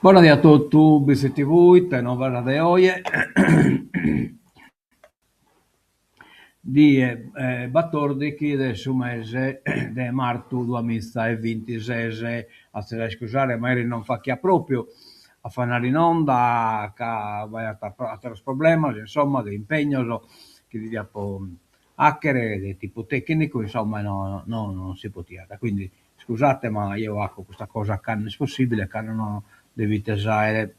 Buonasera a tutti, BCTV, te novara de oie. Di 14 del suo mese di marzo 2026, a se scusare, magari non fa chi ha proprio a fare in onda, che vai a altri problemi, insomma, di impegno, che di tipo hacker, di tipo tecnico, insomma, non si può tirare. Quindi scusate, ma io ho questa cosa che non è possibile, che non devi tesare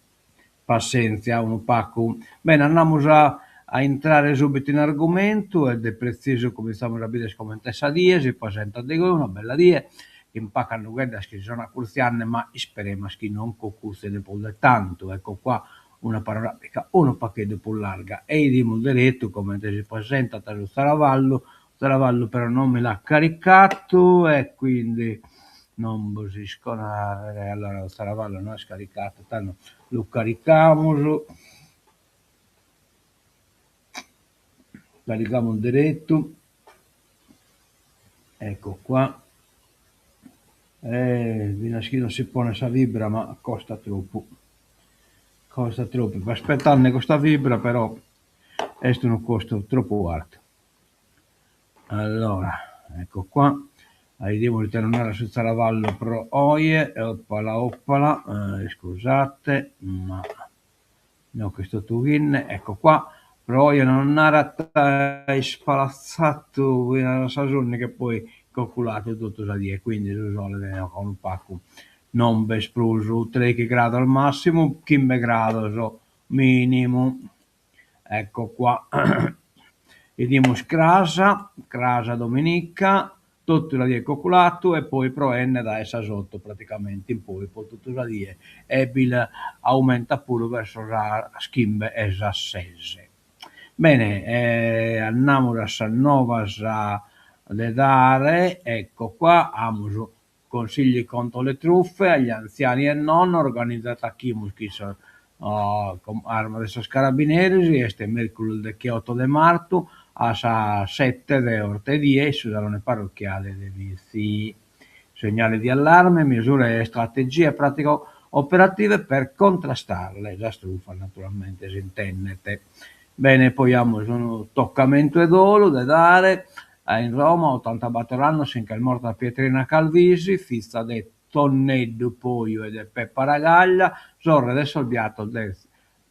pazienza, un pacco. Bene, andiamo a entrare subito in argomento ed è preciso cominciamo a vedere come tessa die, si presenta di una bella die, che impaccano guarda che sono accurziane, ma speriamo che non cocuzze ne può tanto, ecco qua una panoramica, uno pacchetto più larga e il dimo diretto come si presenta tra lo Saravallo però non me l'ha caricato e quindi non si sconare, allora lo Saravallo non è scaricato, tanto lo carichiamo, carichiamo il diretto, ecco qua, non si pone sa vibra ma costa troppo, per aspettarne questa vibra però questo non costa troppo alto. Allora, ecco qua, devo ritornare su Saravallo pro oie, oppala, scusate, ma no, questo Turin, ecco qua, pro oie non era spalazzato la stagione che poi calcolato tutto da dire, quindi su sole con un pacco non bespruso, 3 gradi al massimo, 15 gradi minimo, ecco qua. Vediamo Crasa domenica, tutto la die coccolato e poi pro N da essa sotto praticamente in poi tutto la die e il aumenta pure verso la schimbe esa 6. Bene, andiamo a Sannova a le dare, ecco qua, amo consigli contro le truffe agli anziani e non, organizzata chi Muschis arma de sos carabinieri, este mercoledì del 8 de marzo a 7 de orte 10 sul salone parrocchiale de Vizi. Segnali di allarme, misure e strategie pratico-operative per contrastarle. La truffa naturalmente si intende. Bene, poi abbiamo un toccamento e dolo da dare in Roma, 80 batteranno finché il morto a Pietrina Calvisi, fissa de Tonneddu Poio e del Peppa Ragaglia, Zorre del Solbiato del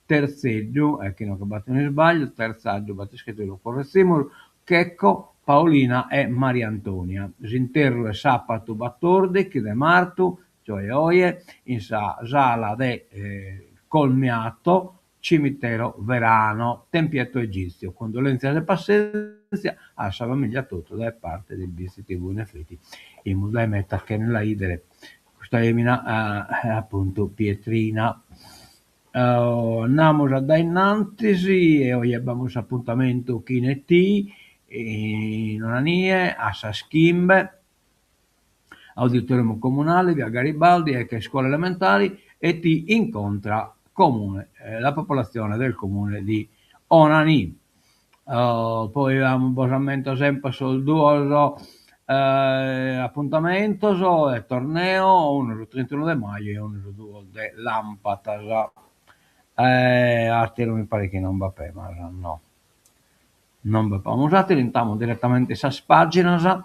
Terzeggio, chi non batte in sbaglio, Terzaggio, batteschetto lo correzzimo, Checco, Paolina e Maria Antonia. Zinterro e sabato 14 de marzo, cioè oie, in sala de Colmiato, cimitero Verano, tempietto egizio. Condolenze alle pazienza a sa famiglia tutto da parte del BCTV in effetti. Il museo metta che nella idere questa emina appunto Pietrina. Andiamo a innanzi e oggi abbiamo appuntamento Chinetti in Onanie a Saschimbe, auditorium comunale via Garibaldi e che scuole elementari e ti incontra la popolazione del comune di Onani. Poi abbiamo un posamento sempre sul duo appuntamento e torneo, uno il 31 di maggio e uno il 2 di Lampata. Altri mi pare che non va bene, ma no. Non va bene. Usate entriamo direttamente sa pagina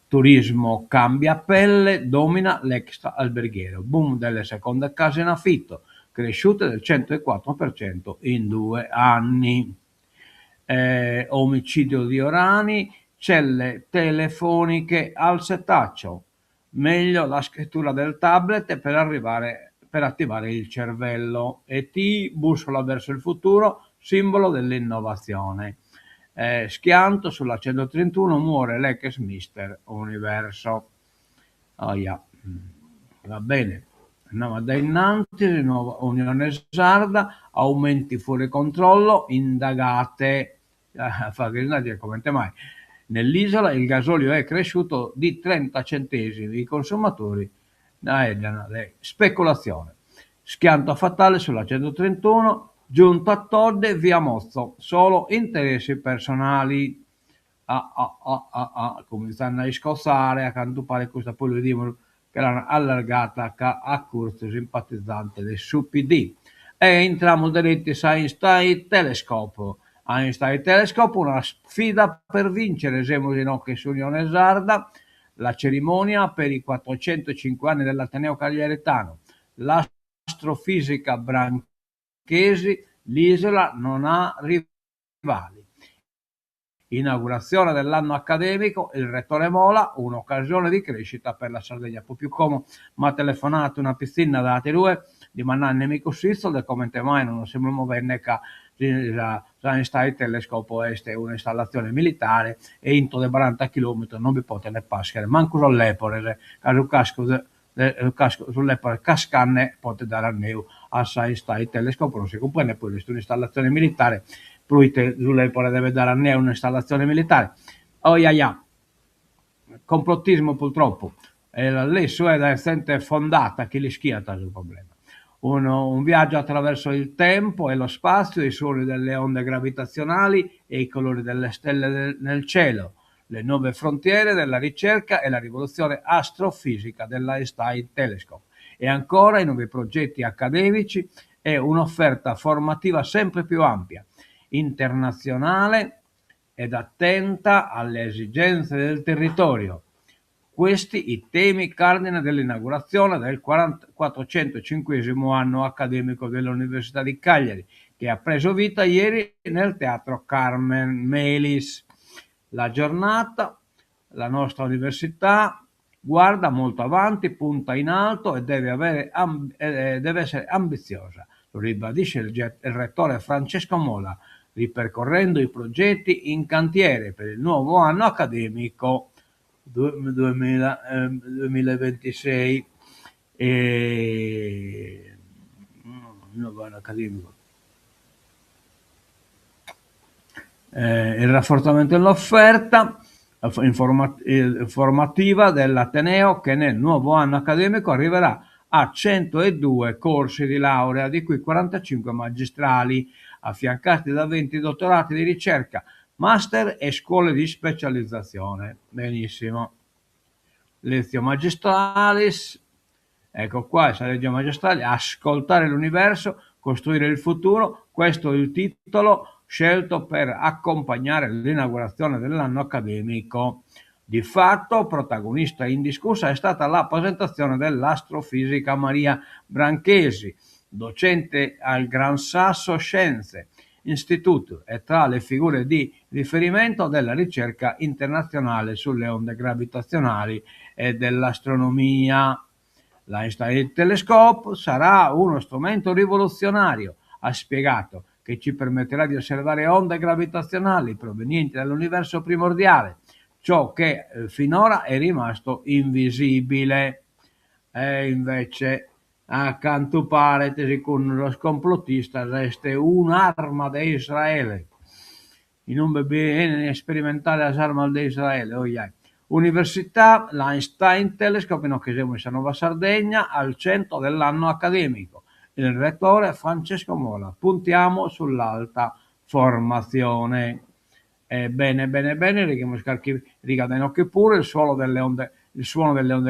turismo cambia pelle, domina l'extra alberghiero. Boom delle seconde case in affitto, cresciute del 104% in 2 anni. Omicidio di Orani, celle telefoniche al setaccio. Meglio la scrittura del tablet per attivare il cervello. ET, bussola verso il futuro, simbolo dell'innovazione. Schianto sulla 131 muore l'ex Mister Universo. Oh, yeah. Va bene. Andiamo da innanzi, di nuovo Unione Sarda, aumenti fuori controllo, indagate. Fa che come mai. Nell'isola il gasolio è cresciuto di 30 centesimi, i consumatori speculazione. Schianto fatale sulla 131, giunta a Todde via Mozzo, solo interessi personali. Cominciano a scossare, a cantupare questa poi lo dicono che l'hanno allargata a corso simpatizzante del SUPD. E entriamo dritti su Einstein Telescope. Einstein Telescope, una sfida per vincere, siamo in occhi su Unione Sarda, la cerimonia per i 405 anni dell'Ateneo Cagliaritano. L'astrofisica Branchesi, l'isola non ha rivali. Inaugurazione dell'anno accademico, il rettore Mola, un'occasione di crescita per la Sardegna. Poi più come mi ha telefonato una piscina da Tirue di Mannan nemico Svizzero, del come mai non siamo movendo che Einstein Telescopo è un'installazione militare e into de 40 km non vi potete passare, manco sull'epore, caso casco sull'epore cascanne potete dare a neu a Einstein Telescopo, non si comprende, poi è un'installazione militare. Pruite sull'epore deve dare a ne un'installazione militare. Oh yeah. Complottismo purtroppo. Lì è sempre fondata che li schiata sul problema. Un viaggio attraverso il tempo e lo spazio, i suoni delle onde gravitazionali e i colori delle stelle nel cielo, le nuove frontiere della ricerca e la rivoluzione astrofisica dell'Einstein Telescope. E ancora i nuovi progetti accademici e un'offerta formativa sempre più ampia, internazionale ed attenta alle esigenze del territorio. Questi i temi cardine dell'inaugurazione del 405 anno accademico dell'Università di Cagliari, che ha preso vita ieri nel Teatro Carmen Melis. La giornata, la nostra università guarda molto avanti, punta in alto e deve essere ambiziosa. Lo ribadisce il rettore Francesco Mola, ripercorrendo i progetti in cantiere per il nuovo anno accademico 2026. Nuovo anno accademico. Il rafforzamento dell'offerta formativa dell'Ateneo, che nel nuovo anno accademico arriverà a 102 corsi di laurea, di cui 45 magistrali, affiancati da 20 dottorati di ricerca, master e scuole di specializzazione. Benissimo. Lezio magistralis, ecco qua, la legge magistrale, ascoltare l'universo, costruire il futuro, questo è il titolo scelto per accompagnare l'inaugurazione dell'anno accademico. Di fatto, protagonista indiscussa è stata la presentazione dell'astrofisica Maria Branchesi, docente al Gran Sasso Scienze Institute e tra le figure di riferimento della ricerca internazionale sulle onde gravitazionali e dell'astronomia. L'Einstein Telescope sarà uno strumento rivoluzionario, ha spiegato, che ci permetterà di osservare onde gravitazionali provenienti dall'universo primordiale, ciò che finora è rimasto invisibile. E invece, accanto parentesi, con lo complottista resta un'arma di Israele. In un bene sperimentale las armas di Israele, Università, l'Einstein Telescope in occasione di Nuova Sardegna, al centro dell'anno accademico. Il rettore Francesco Mola. Puntiamo sull'alta formazione. Bene, riga pure il suono delle onde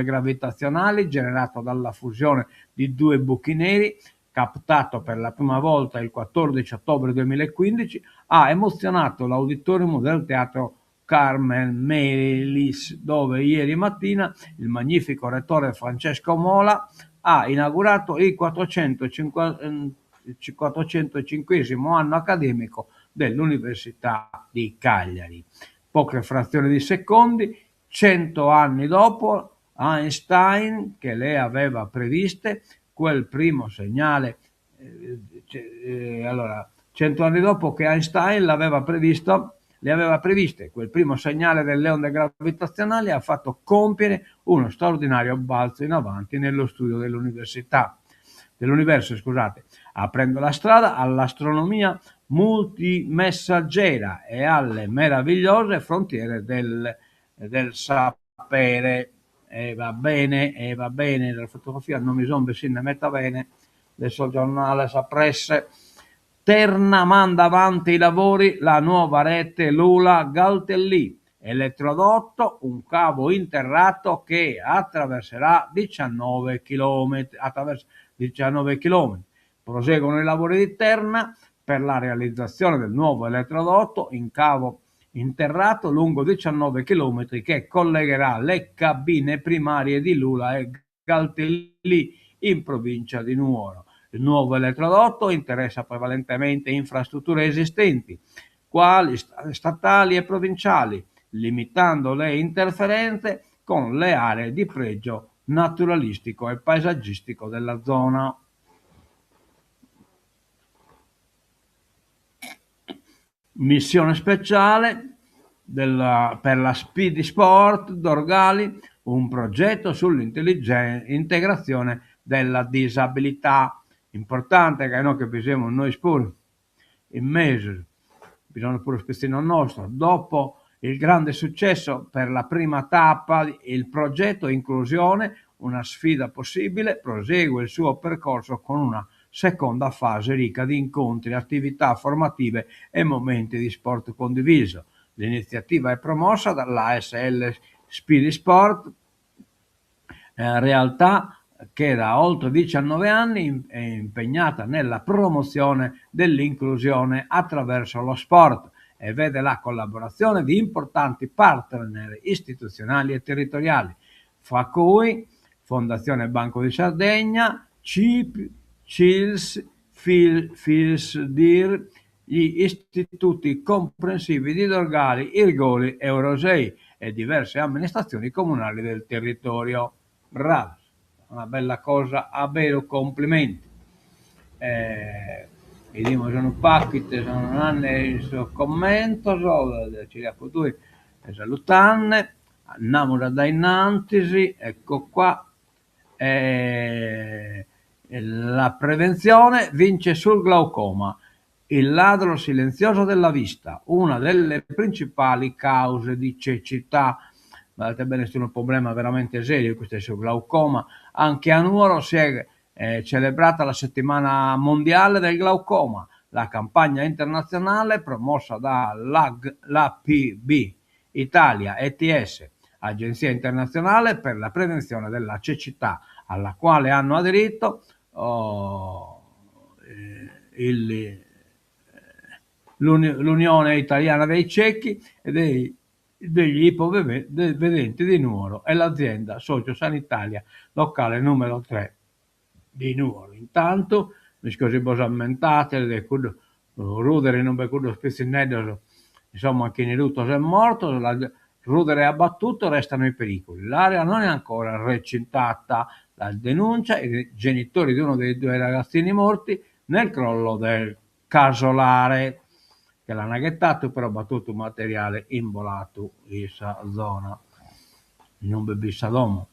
gravitazionali generato dalla fusione di due buchi neri, captato per la prima volta il 14 ottobre 2015, ha emozionato l'auditorium del Teatro Carmen Melis, dove ieri mattina il magnifico rettore Francesco Mola ha inaugurato il 405 anno accademico dell'Università di Cagliari. Poche frazioni di secondi, 100 anni dopo, Einstein, che lei aveva previste, quel primo segnale, 100 anni dopo che Einstein le aveva previste, quel primo segnale delle onde gravitazionali ha fatto compiere uno straordinario balzo in avanti nello studio dell'universo, aprendo la strada all'astronomia multimessaggera e alle meravigliose frontiere del sapere. Va bene, la fotografia non mi sono si ne metta bene, adesso il giornale Sapresse. Terna manda avanti i lavori la nuova rete Lula Galtellì, elettrodotto, un cavo interrato che attraverserà 19 km. Proseguono i lavori di terna per la realizzazione del nuovo elettrodotto in cavo interrato lungo 19 km che collegherà le cabine primarie di Lula e Galtellì in provincia di Nuoro. Il nuovo elettrodotto interessa prevalentemente infrastrutture esistenti, quali statali e provinciali, limitando le interferenze con le aree di pregio naturalistico e paesaggistico della zona. Missione speciale per la Speedy Sport Dorgali, un progetto sull'integrazione della disabilità. Importante che noi capiscono noi pure in mese, bisogna pure spestino nostro. Dopo il grande successo per la prima tappa, il progetto Inclusione, una sfida possibile, prosegue il suo percorso con una seconda fase ricca di incontri, attività formative e momenti di sport condiviso. L'iniziativa è promossa dalla ASL Speedy Sport, realtà che da oltre 19 anni è impegnata nella promozione dell'inclusione attraverso lo sport e vede la collaborazione di importanti partner istituzionali e territoriali, fra cui Fondazione Banco di Sardegna, CIP, CILS, FILSDIR, gli istituti comprensivi di Dorgali, Irgoli e Orosei e diverse amministrazioni comunali del territorio. Bravo, una bella cosa, a vero, complimenti. Vediamo sono paccate, non hanno il suo commento, ci potui salutanne, andiamo da innanzi, ecco qua. La prevenzione vince sul glaucoma, il ladro silenzioso della vista, una delle principali cause di cecità. Guardate bene, è un problema veramente serio questo è sul glaucoma. Anche a Nuoro si è celebrata la settimana mondiale del glaucoma, la campagna internazionale promossa dall'APB Italia ETS, Agenzia Internazionale per la Prevenzione della Cecità, alla quale hanno aderito l'Unione Italiana dei Ciechi e degli ipovedenti di Nuoro e l'azienda sociosanitaria locale numero 3 di Nuoro. Intanto, mi scusi bosammentate, Rudere non becudo spesso insomma, chi ne lutto è morto, Rudere è abbattuto, restano i pericoli. L'area non è ancora recintata. La denuncia i genitori di uno dei due ragazzini morti nel crollo del casolare che l'hanno aghettato però battuto un materiale imbolato in questa zona non bebissa domo.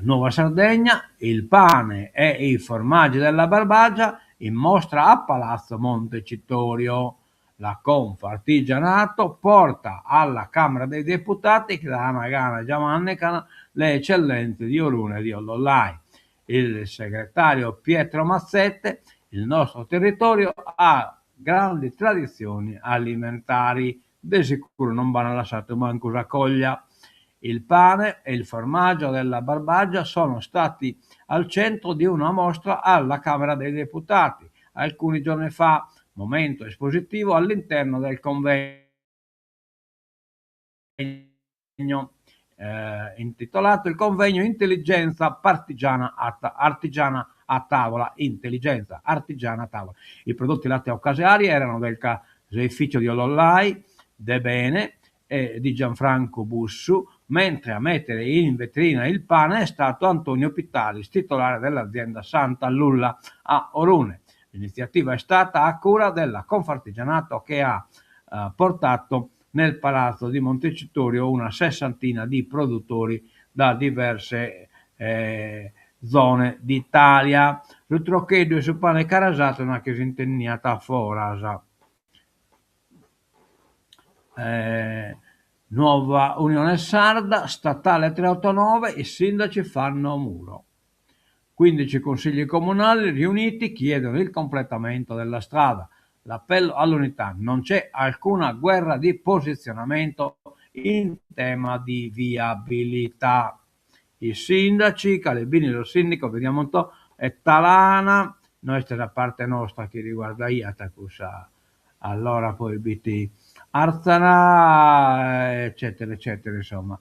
Nuova Sardegna, il pane e i formaggi della Barbagia in mostra a Palazzo Montecitorio. La Confartigianato porta alla Camera dei Deputati che la Gana Giamannecana le eccellenze di Orune e di Ollollai. Il segretario Pietro Mazzette, il nostro territorio ha grandi tradizioni alimentari, di sicuro non vanno lasciate manco una coglia. Il pane e il formaggio della Barbagia sono stati al centro di una mostra alla Camera dei Deputati alcuni giorni fa, momento espositivo all'interno del convegno intitolato il convegno Intelligenza Artigiana a tavola. Intelligenza artigiana a tavola. I prodotti lattico-caseari erano del caseificio di Olollai, De Bene e di Gianfranco Bussu, mentre a mettere in vetrina il pane è stato Antonio Pittalis, titolare dell'azienda Santa Lulla a Orune. L'iniziativa è stata a cura della Confartigianato che ha portato nel palazzo di Montecitorio una sessantina di produttori da diverse zone d'Italia. Sul trocchedio e sul pane carasato una che si intenniata a Forasa. Nuova Unione Sarda, statale 389, i sindaci fanno muro. 15 consigli comunali riuniti chiedono il completamento della strada. L'appello all'unità, non c'è alcuna guerra di posizionamento in tema di viabilità. I sindaci, Calebini lo sindaco, vediamo un po', e Talana, noi da parte nostra che riguarda Iatacus, allora poi BT Arzana, eccetera, eccetera, insomma,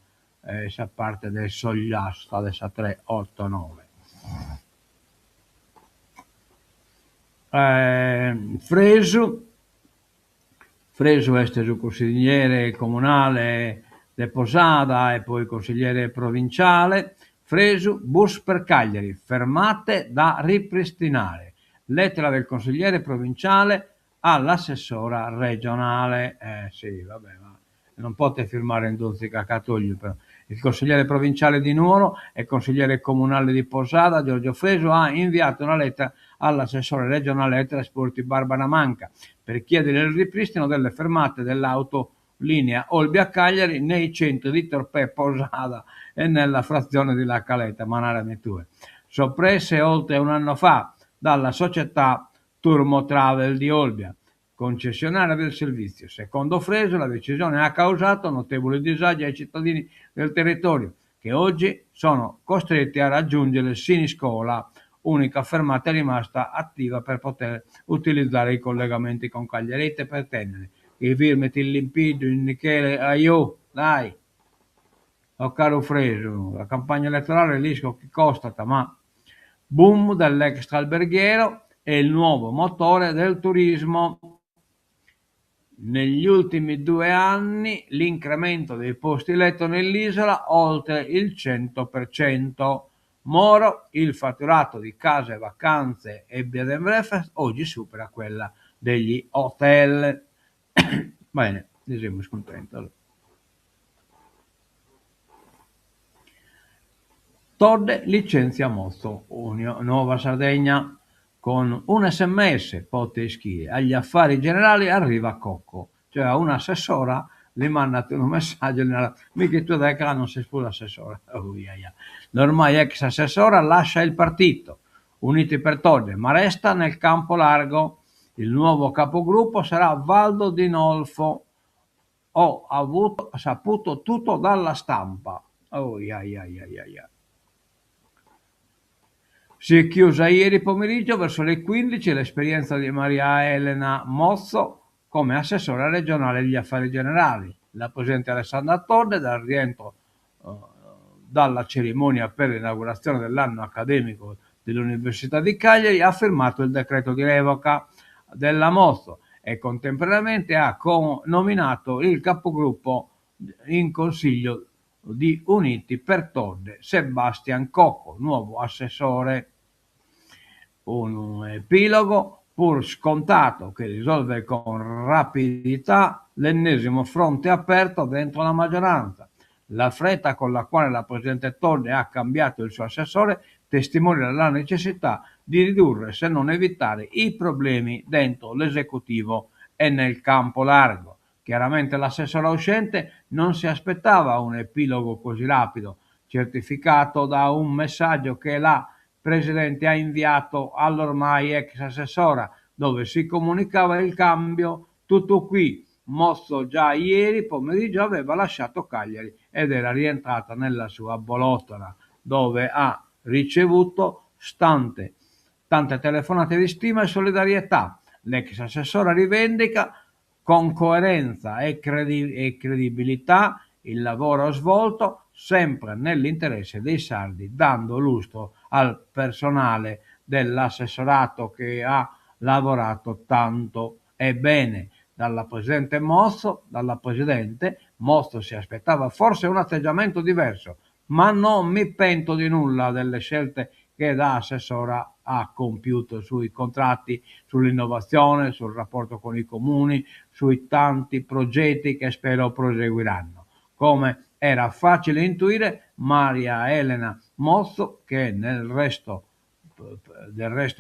sa parte del Sogliasta, adesso 3, 8, 9. Fresu è stato consigliere comunale di Posada e poi consigliere provinciale. Fresu, bus per Cagliari, fermate da ripristinare. Lettera del consigliere provinciale all'assessora regionale. Sì, vabbè, ma non potete firmare in Dunzica Catoglio, però. Il consigliere provinciale di Nuoro e consigliere comunale di Posada, Giorgio Fresu, ha inviato una lettera all'assessore regionale ai trasporti Barbara Manca per chiedere il ripristino delle fermate dell'autolinea Olbia-Cagliari nei centri di Torpè, Posada e nella frazione di La Caletta, Manara Metue, soppresse oltre un anno fa dalla società Turmo Travel di Olbia, concessionaria del servizio. Secondo Fresu, la decisione ha causato notevoli disagi ai cittadini del territorio, che oggi sono costretti a raggiungere Siniscola, unica fermata rimasta attiva per poter utilizzare i collegamenti con Cagliarete per Tenere. I firmati limpido, in Michele, aiù, dai. Oh caro Fresu, la campagna elettorale l'ISCO che costata, ma boom dell'extra alberghiero è il nuovo motore del turismo. Negli ultimi 2 anni l'incremento dei posti letto nell'isola oltre il 100%. Moro, il fatturato di case, vacanze e bed and breakfast oggi supera quella degli hotel. Bene, ne siamo contenti. Todde licenzia Mozzo, Nuova Sardegna, con un sms Poteschi agli affari generali arriva Cocco, cioè a un'assessora le mandate un messaggio, mica tu dai che non sei più l'assessora, l'ormai ex assessora lascia il partito, Uniti per Todde, ma resta nel campo largo. Il nuovo capogruppo sarà Valdo Di Nolfo. Ho saputo tutto dalla stampa. Si è chiusa ieri pomeriggio verso le 15 l'esperienza di Maria Elena Mozzo come assessora regionale degli affari generali. La presidente Alessandra Todde, dal rientro dalla cerimonia per l'inaugurazione dell'anno accademico dell'Università di Cagliari, ha firmato il decreto di revoca della Mozzo e contemporaneamente ha nominato il capogruppo in consiglio di Uniti per Todde, Sebastian Cocco, nuovo assessore. Un epilogo pur scontato che risolve con rapidità l'ennesimo fronte aperto dentro la maggioranza. La fretta con la quale la presidente Todde ha cambiato il suo assessore testimonia la necessità di ridurre, se non evitare, i problemi dentro l'esecutivo e nel campo largo. Chiaramente l'assessore uscente non si aspettava un epilogo così rapido, certificato da un messaggio che la Presidente ha inviato all'ormai ex assessora, dove si comunicava il cambio. Tutto qui. Mozzo già ieri pomeriggio aveva lasciato Cagliari ed era rientrata nella sua bolottola, dove ha ricevuto tante telefonate di stima e solidarietà. L'ex assessora rivendica con coerenza e credibilità il lavoro svolto sempre nell'interesse dei sardi, dando lustro al personale dell'assessorato che ha lavorato tanto e bene. Dalla presidente Mozzo si aspettava forse un atteggiamento diverso, ma non mi pento di nulla delle scelte che da assessora ha compiuto sui contratti, sull'innovazione, sul rapporto con i comuni, sui tanti progetti che spero proseguiranno. Come era facile intuire, Maria Elena Mozzo, che del resto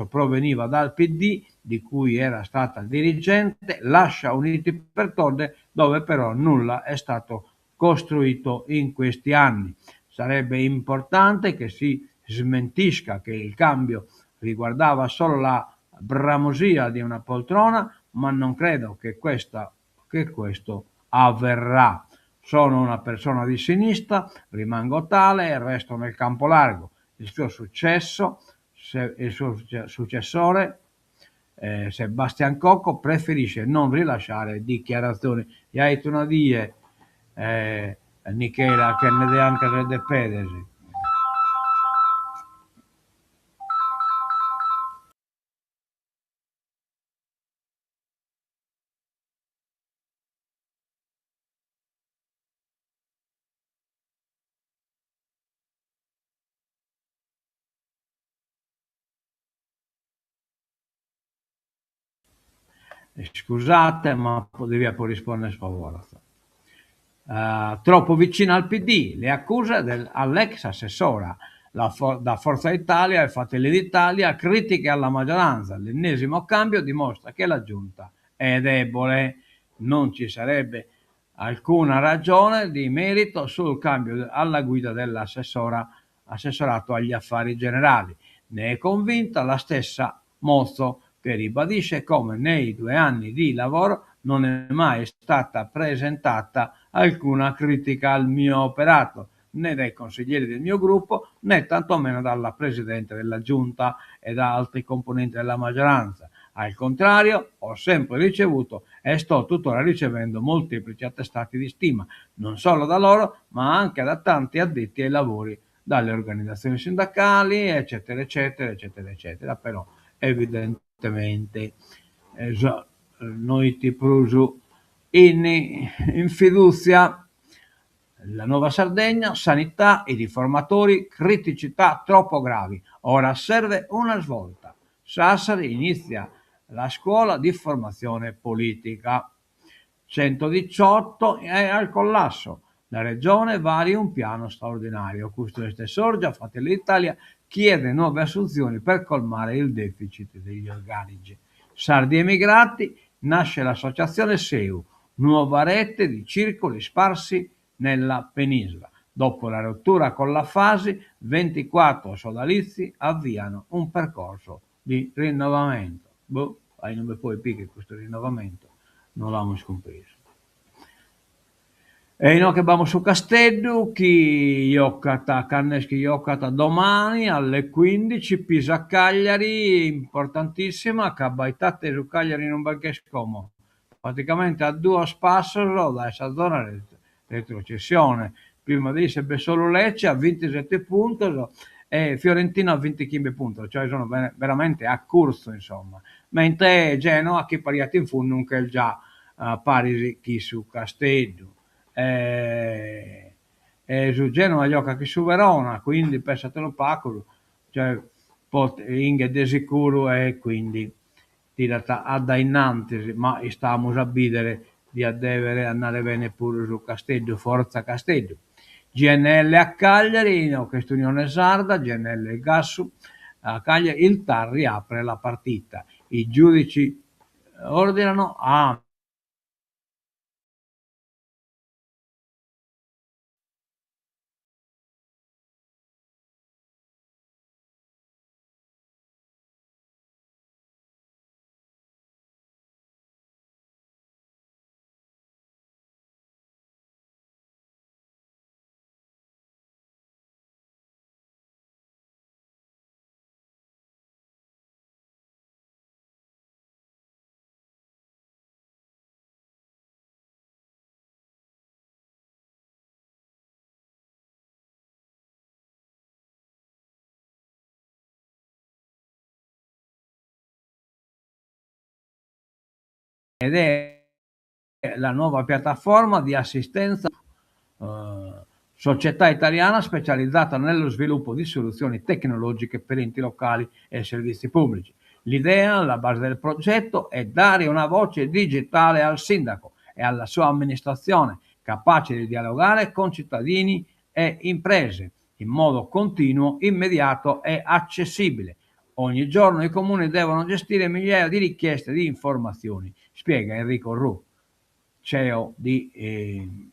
proveniva dal PD, di cui era stata dirigente, lascia Uniti per Todde, dove però nulla è stato costruito in questi anni. Sarebbe importante che si smentisca che il cambio riguardava solo la bramosia di una poltrona, ma non credo che questo avverrà. Sono una persona di sinistra, rimango tale e resto nel campo largo. Il suo successore, Sebastian Cocco, preferisce non rilasciare dichiarazioni. Ja hai una die, Nichela, che ne deve anche de Pedesi. Scusate, ma devi poi rispondere sfavore. Troppo vicina al PD, le accuse all'ex assessora da Forza Italia e Fratelli d'Italia, critiche alla maggioranza. L'ennesimo cambio dimostra che la giunta è debole, non ci sarebbe alcuna ragione di merito sul cambio alla guida dell'assessorato agli affari generali. Ne è convinta la stessa Mozzo, che ribadisce come nei 2 anni di lavoro non è mai stata presentata alcuna critica al mio operato, né dai consiglieri del mio gruppo, né tantomeno dalla Presidente della Giunta e da altri componenti della maggioranza. Al contrario, ho sempre ricevuto e sto tuttora ricevendo molteplici attestati di stima, non solo da loro, ma anche da tanti addetti ai lavori, dalle organizzazioni sindacali, eccetera, eccetera, eccetera, eccetera. Però evidentemente noi ti prusu in fiducia la Nuova Sardegna, sanità e riformatori, criticità troppo gravi. Ora serve una svolta. Sassari inizia la scuola di formazione politica. 118 è al collasso. La regione varia un piano straordinario. Custode Sorgia, Fratelli d'Italia, chiede nuove assunzioni per colmare il deficit degli organici. Sardi emigrati, nasce l'associazione SEU, nuova rete di circoli sparsi nella penisola. Dopo la rottura con la Fasi, 24 sodalizi avviano un percorso di rinnovamento. Aí non me puoi pigliare questo rinnovamento, non l'abbiamo compreso. E noi che abbiamo su Castello, chi giocata, Canneschi giocata domani alle 15, Pisa Cagliari, importantissima, che abbaitate su Cagliari in un bel scomo. Praticamente a due spasso da questa zona di retrocessione. Prima di se solo Lecce a 27 punti e Fiorentina a 25 punti, cioè sono veramente a corso, insomma. Mentre Genoa che pariate in fondo che è già pari chi su Castello. Su Genova gioca anche su Verona, quindi pensatelo Pacolo, cioè Inge de sicuro e quindi tirata a innanzi, ma stiamo a bidere di deve andare bene pure su Castello, forza Castello. GNL a Cagliari, no, questa Unione Sarda, GNL il Gassu, a Cagliari il TAR riapre la partita. I giudici ordinano a ed è la nuova piattaforma di assistenza società italiana specializzata nello sviluppo di soluzioni tecnologiche per enti locali e servizi pubblici. L'idea, alla base del progetto, è dare una voce digitale al sindaco e alla sua amministrazione, capace di dialogare con cittadini e imprese in modo continuo, immediato e accessibile. Ogni giorno i comuni devono gestire migliaia di richieste di informazioni, spiega Enrico Ru, CEO di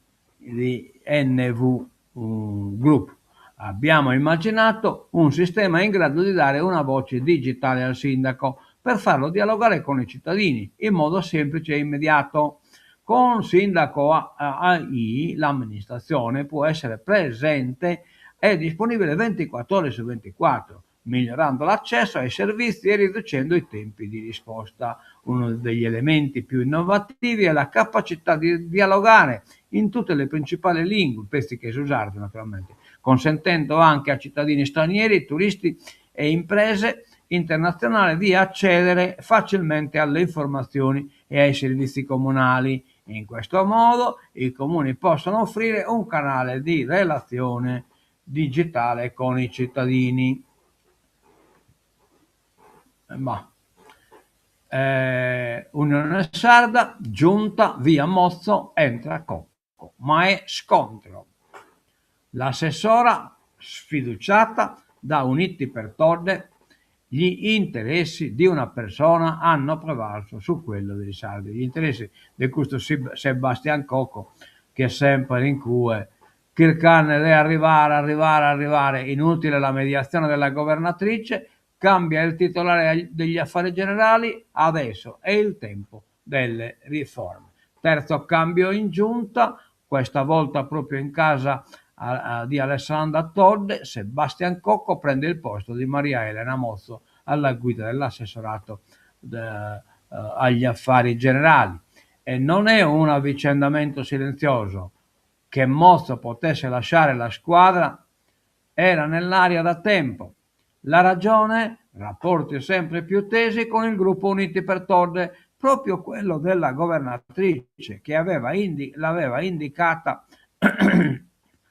NV Group. Abbiamo immaginato un sistema in grado di dare una voce digitale al sindaco per farlo dialogare con i cittadini in modo semplice e immediato. Con Sindaco AI l'amministrazione può essere presente e disponibile 24 ore su 24, migliorando l'accesso ai servizi e riducendo i tempi di risposta. Uno degli elementi più innovativi è la capacità di dialogare in tutte le principali lingue, questi che si usano naturalmente, consentendo anche a cittadini stranieri, turisti e imprese internazionali di accedere facilmente alle informazioni e ai servizi comunali. In questo modo i comuni possono offrire un canale di relazione digitale con i cittadini. Ma Unione Sarda, giunta via Mozzo, entra Cocco, ma è scontro. L'assessora sfiduciata da Uniti per Todde, gli interessi di una persona hanno prevalso su quello dei sardi. Gli interessi di questo Sebastian Cocco, che è sempre in cue, Kirchner è arrivare, inutile la mediazione della governatrice, cambia il titolare degli affari generali, adesso è il tempo delle riforme. Terzo cambio in giunta, questa volta proprio in casa di Alessandra Todde, Sebastian Cocco prende il posto di Maria Elena Mozzo alla guida dell'assessorato agli affari generali. E non è un avvicendamento silenzioso. Che Mozzo potesse lasciare la squadra era nell'aria da tempo. La ragione? Rapporti sempre più tesi con il gruppo Uniti per Todde, proprio quello della governatrice che l'aveva indicata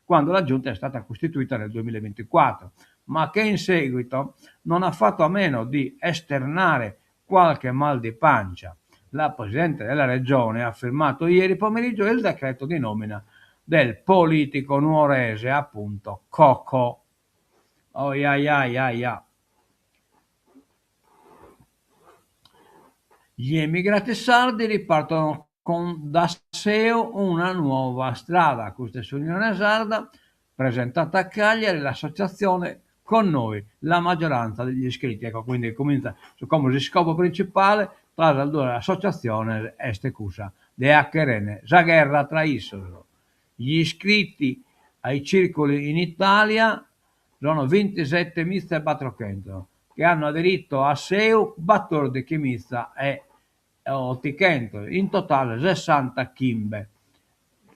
quando la giunta è stata costituita nel 2024, ma che in seguito non ha fatto a meno di esternare qualche mal di pancia. La Presidente della Regione ha firmato ieri pomeriggio il decreto di nomina del politico nuorese, appunto, Cocco. Oh, ya. Gli emigrati sardi ripartono con da Seo una nuova strada. Questa è sull'Unione Sarda, presentata a Cagliari l'associazione Con Noi, la maggioranza degli iscritti. Ecco, quindi comincia come scopo principale tras l'associazione este cusa de Accherene, Zagherra tra Isolo. Gli iscritti ai circoli in Italia sono 27 mizze e Batrochento, che hanno aderito a SEU 14 mizza e Otichento, in totale 60 chimbe.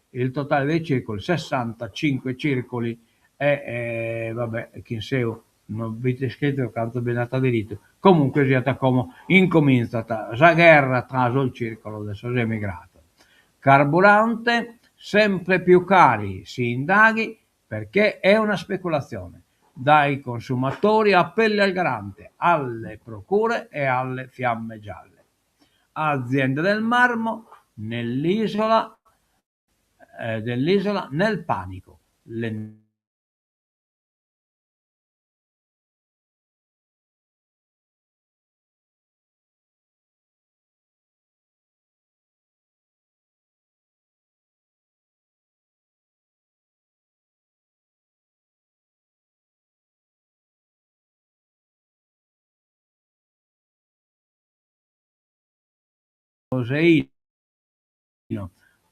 Il totale dei circoli, 65 circoli e vabbè, chi SEU non avete scritto quanto ben aderito. Comunque sia come incomincia la guerra tra il circolo del sono emigrato. Carburante sempre più cari, si indaghi perché è una speculazione. Dai consumatori appelli al garante, alle procure e alle fiamme gialle. Aziende del marmo dell'isola nel panico.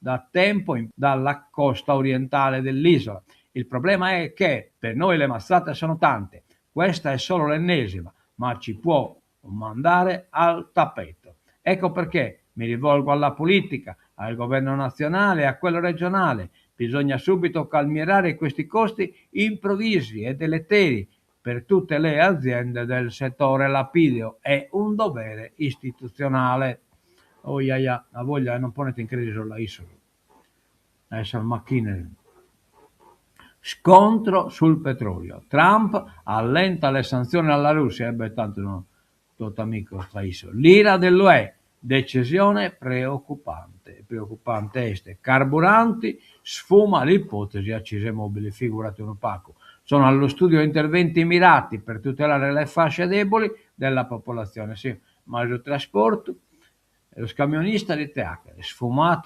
Da tempo dalla costa orientale dell'isola. Il problema è che per noi le mazzate sono tante, questa è solo l'ennesima, ma ci può mandare al tappeto. Ecco perché mi rivolgo alla politica, al governo nazionale e a quello regionale. Bisogna subito calmierare questi costi improvvisi e deleteri per tutte le aziende del settore lapideo. È un dovere istituzionale. Oh, la voglia non ponete in crisi sulla isola. Essere macchine. Scontro sul petrolio. Trump allenta le sanzioni alla Russia. Beh, tanto no, tutto amico tra isola. L'ira dell'UE. Decisione preoccupante. Preoccupante este. Carburanti, sfuma l'ipotesi accise mobili. Figurati un opaco. Sono allo studio interventi mirati per tutelare le fasce deboli della popolazione. Sì, ma il trasporto, lo scamionista di Teacere, sfuma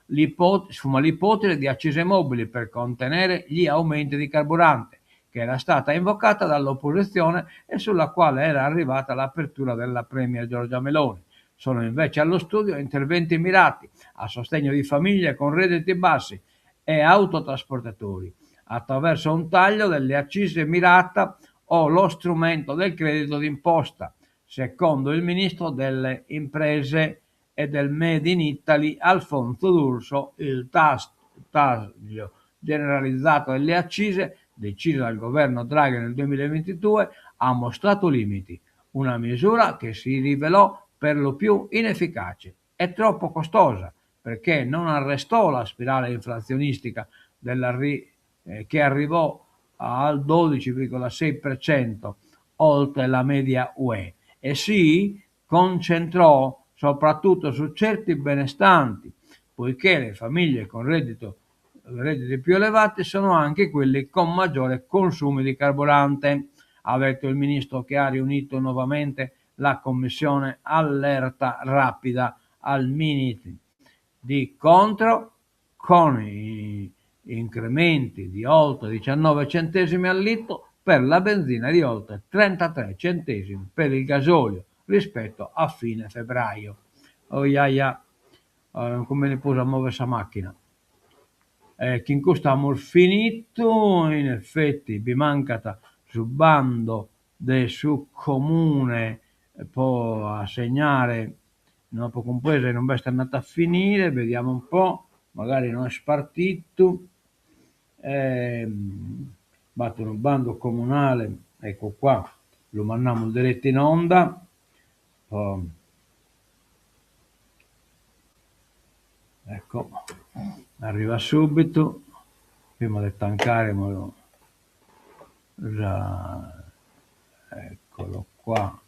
l'ipotesi di accise mobili per contenere gli aumenti di carburante, che era stata invocata dall'opposizione e sulla quale era arrivata l'apertura della Premier Giorgia Meloni. Sono invece allo studio interventi mirati a sostegno di famiglie con redditi bassi e autotrasportatori, attraverso un taglio delle accise mirata o lo strumento del credito d'imposta, secondo il ministro delle imprese e del Made in Italy Alfonso D'Urso. Il taglio generalizzato delle accise, deciso dal governo Draghi nel 2022, ha mostrato limiti, una misura che si rivelò per lo più inefficace e troppo costosa, perché non arrestò la spirale inflazionistica che arrivò al 12,6%, oltre la media UE, e si concentrò soprattutto su certi benestanti, poiché le famiglie con redditi più elevati sono anche quelli con maggiore consumo di carburante. Ha detto il ministro, che ha riunito nuovamente la commissione allerta rapida al Minit di contro, con i incrementi di oltre 19 centesimi al litro per la benzina e di oltre 33 centesimi per il gasolio rispetto a fine febbraio. Oh iaia, come ne può muovere questa macchina? Che in questo abbiamo finito, in effetti vi mancata sul bando del suo comune, può assegnare, non può compresa, non è andata a finire, vediamo un po', magari non è spartito, battono un bando comunale, ecco qua, lo mandiamo diretto in onda, ecco, arriva subito, prima di tancare, eccolo qua,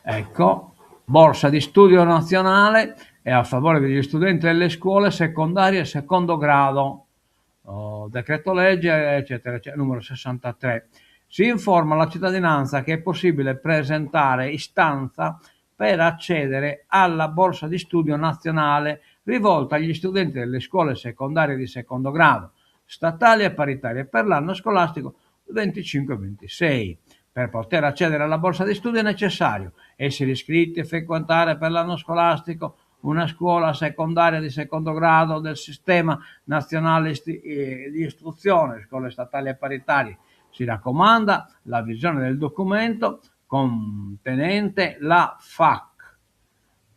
ecco, borsa di studio nazionale è a favore degli studenti delle scuole secondarie e secondo grado, decreto legge eccetera, eccetera, numero 63. Si informa la cittadinanza che è possibile presentare istanza per accedere alla borsa di studio nazionale rivolta agli studenti delle scuole secondarie di secondo grado, statali e paritarie, per l'anno scolastico 25-26. Per poter accedere alla borsa di studio è necessario essere iscritti e frequentare per l'anno scolastico una scuola secondaria di secondo grado del sistema nazionale di istruzione, scuole statali e paritarie. Si raccomanda la visione del documento contenente la FAQ,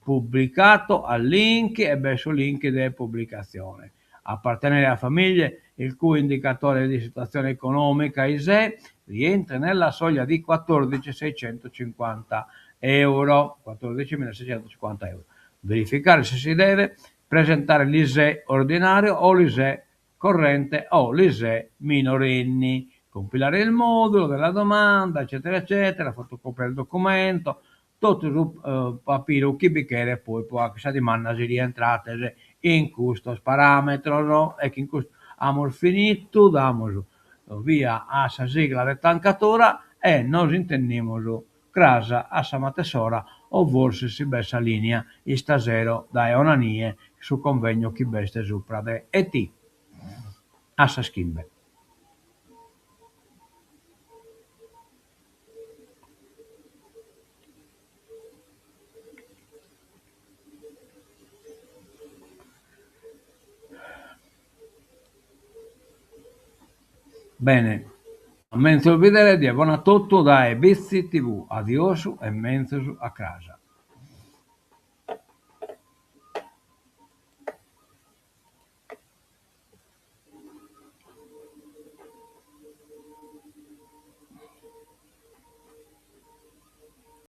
pubblicato al link e verso link di pubblicazione. Appartenere a famiglie il cui indicatore di situazione economica ISEE rientra nella soglia di 14.650 euro, 14.650 euro. Verificare se si deve presentare l'ISEE ordinario o l'ISEE corrente o l'ISEE minorenni, compilare il modulo della domanda, eccetera, eccetera, fotocopiare il documento, tutto il papiro che bicchiere poi può anche di mannasi rientrate in questo parametro, no? E che in questo abbiamo finito, damos via a sa sigla de tancatura e nos intendimos crasa a sa matesora o forse si bessa linea in stasero da eonanie su convegno chi beste sopra de ET a sa schimbe. Bene, mentre il vedere di buona tutto da Bizzi TV, adiosu e menzosu a casa.